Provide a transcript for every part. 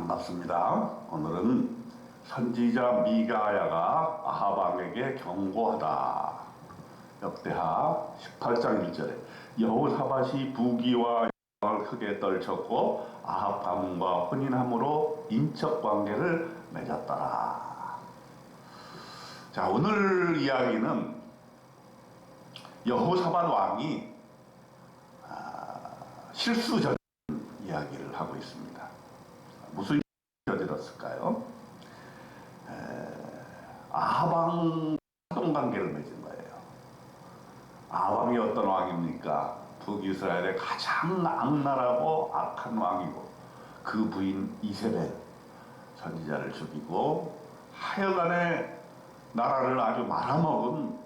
반갑습니다. 오늘은 선지자 미가야가 아합 왕에게 경고하다. 역대하 18장 1절에 여호사밧이 부귀와 영광을 크게 떨쳤고 아합 가문과 혼인함으로 인척 관계를 맺었더라. 자, 오늘 이야기는 여호사밧 왕이 실수 저지른 이야기를 하고 있습니다. 무슨 저질렀을까요? 아합왕 사돈관계를 맺은 거예요. 아합왕이 어떤 왕입니까? 북이스라엘의 가장 악랄하고 악한 왕이고 그 부인 이세벨 선지자를 죽이고 하여간에 나라를 아주 말아먹은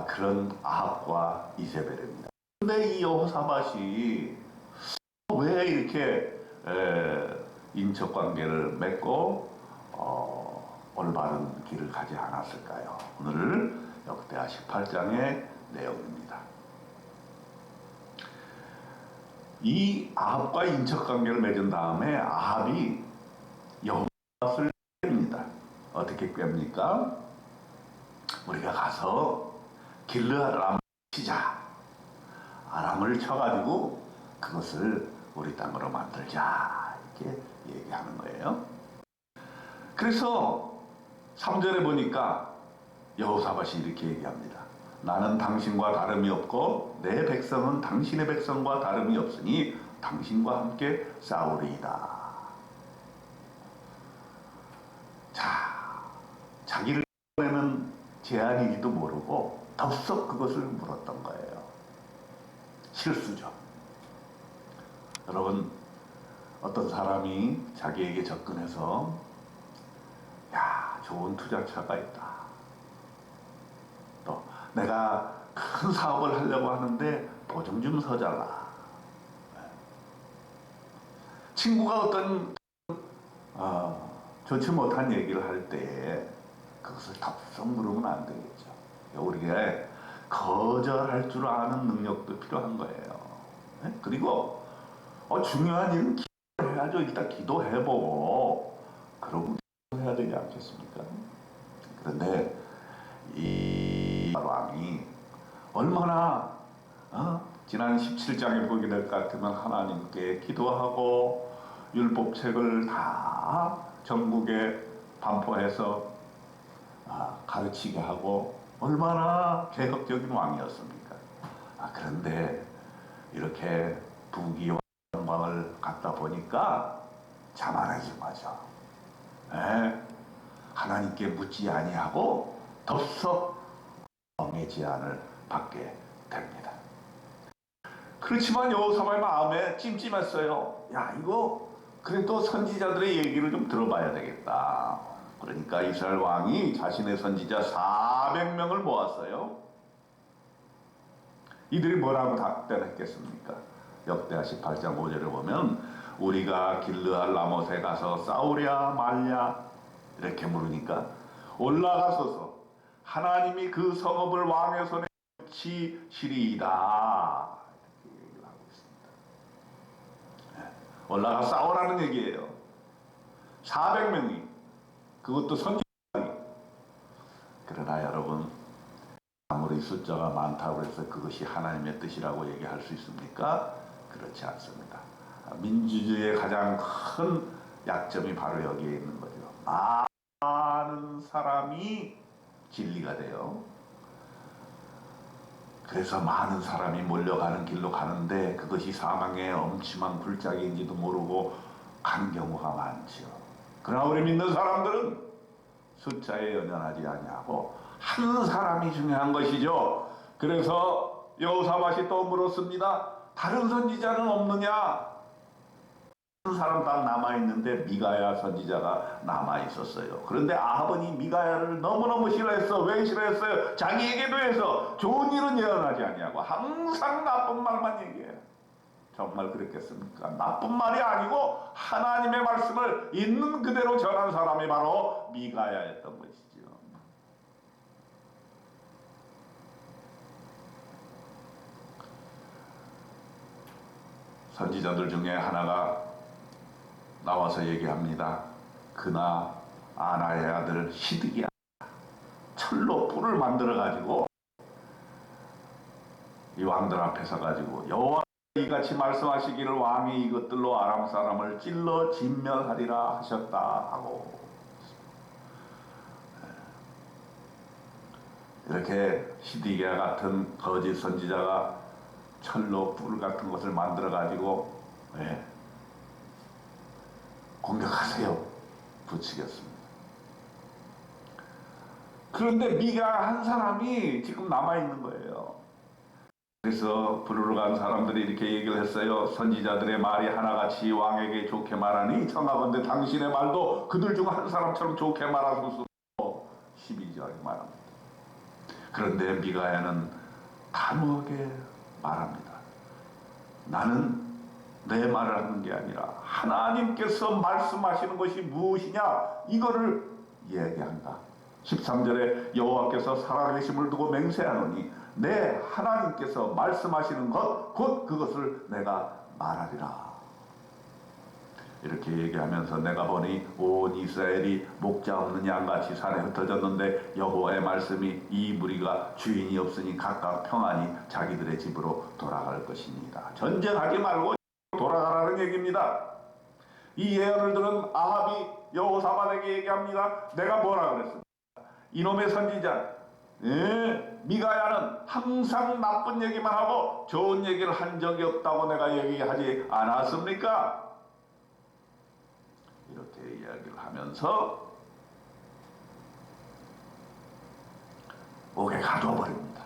그런 아합과 이세벨입니다. 그런데 이 여호사밧이 왜 이렇게 인척관계를 맺고 올바른 길을 가지 않았을까요? 오늘 역대하 18장의 내용입니다. 이 아합과 인척관계를 맺은 다음에 아합이 여호사밧을 깹니다. 어떻게 깹니까? 우리가 가서 길르앗 치자. 아람을 쳐가지고 그것을 우리 땅으로 만들자. 이렇게 얘기하는 거예요. 그래서 3절에 보니까 여호사밧이 이렇게 얘기합니다. 나는 당신과 다름이 없고 내 백성은 당신의 백성과 다름이 없으니 당신과 함께 싸우리이다. 자, 자기를 보내는 제안이기도 모르고 덥석 그것을 물었던 거예요. 실수죠. 여러분, 어떤 사람이 자기에게 접근해서 야, 좋은 투자처가 있다. 또 내가 큰 사업을 하려고 하는데 보증 좀 서달라. 친구가 어떤 좋지 못한 얘기를 할 때 그것을 덥석 물으면 안 되겠죠. 우리가 거절할 줄 아는 능력도 필요한 거예요. 그리고 중요한 일은 기도해야죠. 일단 기도해보고 그러고 해야 되지 않겠습니까? 그런데 이 왕이 얼마나 지난 17장에 보게 될 것 같으면 하나님께 기도하고 율법책을 다 전국에 반포해서 가르치게 하고 얼마나 개혁적인 왕이었습니까? 그런데 이렇게 부귀와 영광을 갖다 보니까 자만하지 마죠. 하나님께 묻지 아니하고 덥석 왕의 제안을 받게 됩니다. 그렇지만 여호사밧의 마음에 찜찜했어요. 야, 이거 그래도 선지자들의 얘기를 좀 들어봐야 되겠다. 그러니까 이스라엘 왕이 자신의 선지자 400명을 모았어요. 이들이 뭐라고 답변했겠습니까? 역대하 18장 5절을 보면 우리가 길르앗 라못에 가서 싸우랴 말랴 이렇게 물으니까 올라가소서 하나님이 그 성읍을 왕의 손에 붙이시리이다 이렇게 얘기를 하고 있습니다. 올라가 싸우라는 얘기예요. 400명이 그것도 선지자들이. 그러나 여러분, 아무리 숫자가 많다고 해서 그것이 하나님의 뜻이라고 얘기할 수 있습니까? 그렇지 않습니다. 민주주의의 가장 큰 약점이 바로 여기에 있는 거죠. 많은 사람이 진리가 돼요. 그래서 많은 사람이 몰려가는 길로 가는데 그것이 사망의 엄침한 굴짝인지도 모르고 간 경우가 많죠. 그러나 우리 믿는 사람들은 숫자에 연연하지 아니하고 한 사람이 중요한 것이죠. 그래서 여호사밧이 또 물었습니다. 다른 선지자는 없느냐? 한 사람 딱 남아있는데 미가야 선지자가 남아있었어요. 그런데 아합은 이 미가야를 너무너무 싫어했어. 왜 싫어했어요? 자기에게도 해서 좋은 일은 예언하지 아니하고 항상 나쁜 말만 얘기해요. 정말 그랬겠습니까? 나쁜 말이 아니고 하나님의 말씀을 있는 그대로 전한 사람이 바로 미가야였던 것이죠. 선지자들 중에 하나가 나와서 얘기합니다. 그나 아나의 아들 시드기야 철로 뿔을 만들어 가지고 이 왕들 앞에서 가지고 여호와 이같이 말씀하시기를 왕이 이것들로 아람 사람을 찔러 진멸하리라 하셨다 하고, 이렇게 시드기야 같은 거짓 선지자가 철로 뿔 같은 것을 만들어 가지고 공격하세요 붙이겠습니다. 그런데 미가 한 사람이 지금 남아있는 거예요. 그래서 부르러 간 사람들이 이렇게 얘기를 했어요. 선지자들의 말이 하나같이 왕에게 좋게 말하니 청하건대 당신의 말도 그들 중 한 사람처럼 좋게 말하소서. 12절에 말합니다. 그런데 미가야는 단호하게 말합니다. 나는 내 말을 하는 게 아니라 하나님께서 말씀하시는 것이 무엇이냐 이거를 이야기한다. 13절에 여호와께서 살아계심을 두고 맹세하노니 내 하나님께서 말씀하시는 것 곧 그것을 내가 말하리라. 이렇게 얘기하면서 내가 보니 온 이스라엘이 목자 없는 양같이 산에 흩어졌는데 여호와의 말씀이 이 무리가 주인이 없으니 각각 평안히 자기들의 집으로 돌아갈 것입니다. 전쟁하지 말고 돌아가라는 얘기입니다. 이 예언을 들은 아합이 여호사밧에게 얘기합니다. 내가 뭐라 그랬습니까? 이놈의 선지자 미가야는 항상 나쁜 얘기만 하고 좋은 얘기를 한 적이 없다고 내가 얘기하지 않았습니까? 이렇게 이야기를 하면서 목에 가둬버립니다.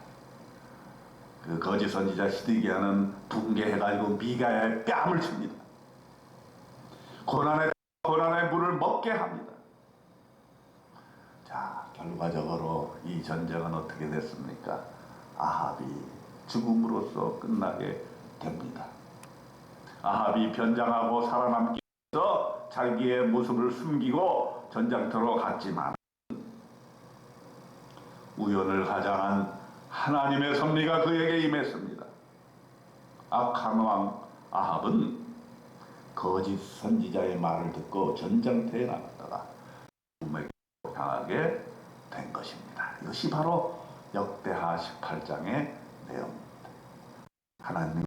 그 거짓 선지자 시드기야는 붕괴해가지고 미가야의 뺨을 칩니다. 고난의 물을 먹게 합니다. 자, 결과적으로 이 전쟁은 어떻게 됐습니까? 아합이 죽음으로써 끝나게 됩니다. 아합이 변장하고 살아남기 위해서 자기의 모습을 숨기고 전장터로 갔지만 우연을 가장한 하나님의 섭리가 그에게 임했습니다. 악한 왕 아합은 거짓 선지자의 말을 듣고 전장터에 나갔다가 죽음에게 당하게 된 것입니다. 이것이 바로 역대하 18장의 내용입니다. 하나님이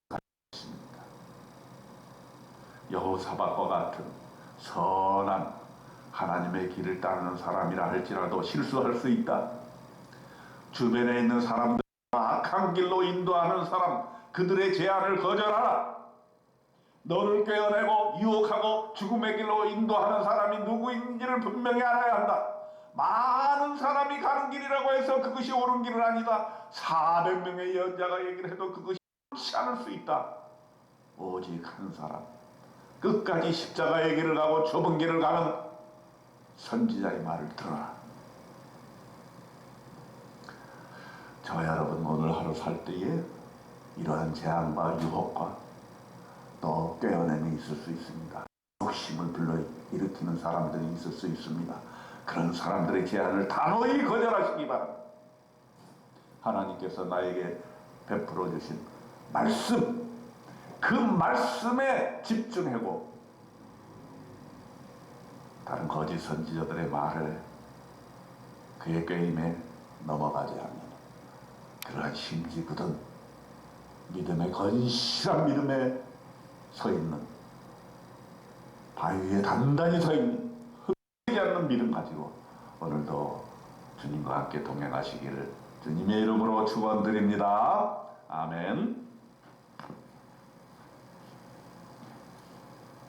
가르치십니다. 여호사밧과 같은 선한 하나님의 길을 따르는 사람이라 할지라도 실수할 수 있다. 주변에 있는 사람들 악한 길로 인도하는 사람 그들의 제안을 거절하라. 너를 꿰어내고 유혹하고 죽음의 길로 인도하는 사람이 누구인지를 분명히 알아야 한다. 많은 사람이 가는 길이라고 해서 그것이 옳은 길은 아니다. 400명의 예언자가 얘기를 해도 그것이 옳지 않을 수 있다. 오직 한 사람 끝까지 십자가의 길을 가고 좁은 길을 가는 선지자의 말을 들어라. 저와 여러분 오늘 하루 살 때에 이러한 재앙과 유혹과 또 꿰어냄이 있을 수 있습니다. 욕심을 불러일으키는 사람들이 있을 수 있습니다. 그런 사람들의 제안을 단호히 거절하시기 바랍니다. 하나님께서 나에게 베풀어 주신 말씀, 그 말씀에 집중하고 다른 거짓 선지자들의 말을 그의 꾀임에 넘어가지 않는 그러한 심지 굳은 믿음의 건실한 믿음에 서 있는 바위 위에 단단히 서 있는 흔들리지 않는 믿음 가지고 오늘도 주님과 함께 동행하시기를 주님의 이름으로 축원드립니다. 아멘.